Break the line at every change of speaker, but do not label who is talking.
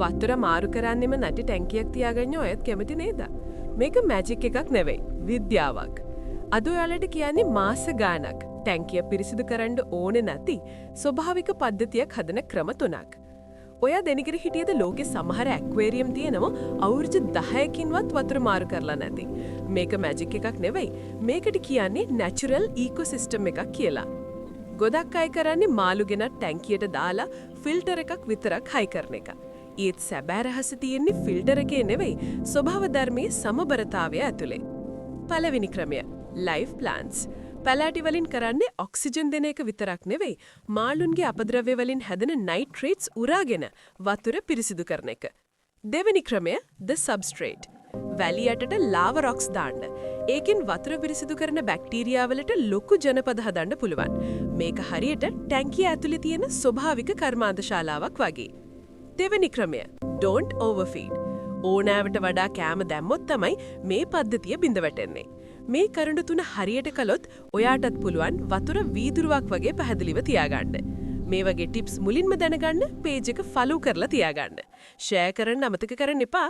වතුර මාරු කරන්නෙම නැටි ටැංකියක් තියාගන්න ඔයත් කැමති නේද? මේක මැජික් එකක් නෙවෙයි, විද්‍යාවක්. අද ඔයාලට කියන්නේ මාස ගාණක් ටැංකිය පිරිසිදු කරන්න ඕනේ නැති ස්වභාවික පද්ධතියක් හදන ක්‍රම 3ක්. ඔයා දෙනගිර හිටියද ලෝකේ සමහර ඇක්වේරියම් තියෙනවා අවුරුදු 10කින්වත් වතුර මාරු කරලා නැති. මේක මැජික් එකක් නෙවෙයි. මේකට කියන්නේ නැචරල් ඉකෝසිස්ටම් එකක් කියලා. ගොඩක් අය කරන්නේ මාළු ගෙනත් ටැංකියට දාලා ෆිල්ටර් එකක් විතරක් හයි කරන එක. ඒත් සැබෑ රහස තියෙන්නේ ෆිල්ටර් එකේ නෙවෙයි ස්වභාව ධර්මයේ සමබරතාවය ඇතුලේ. පළවෙනි ක්‍රමය ලයිෆ් ප්ලාන්ට්ස්. පැලෑටි වලින් කරන්නේ ඔක්සිජන් දෙන එක විතරක් නෙවෙයි මාළුන්ගේ අපද්‍රව්‍ය වලින් හැදෙන නයිට්‍රේට්ස් උරාගෙන වතුර පිරිසිදු කරන එක. දෙවෙනි ක්‍රමය the substrate. වැලි යටට ලාවා රොක්ස් දාන්න. ඒකෙන් වතුර පිරිසිදු කරන බැක්ටීරියා වලට ලොකු ජනපද හදන්න පුළුවන්. මේක හරියට ටැංකිය ඇතුලේ තියෙන ස්වභාවික කර්මාන්ත ශාලාවක් වගේ. දෙවෙනි ක්‍රමය don't overfeed. ඕනෑවට වඩා කෑම දැම්මොත් තමයි මේ පද්ධතිය බිඳ වැටෙන්නේ. මේ කරුණු 3 හරියට කළොත් ඔයාටත් පුළුවන් වතුර වීදුරුවක් වගේ පැහැදිලිව තියාගන්න. මේ වගේ ටිප්ස් මුලින්ම දැනගන්න පේජ් එක ෆලෝ කරලා තියාගන්න. ෂෙයා කරන්න අමතක කරන්න එපා.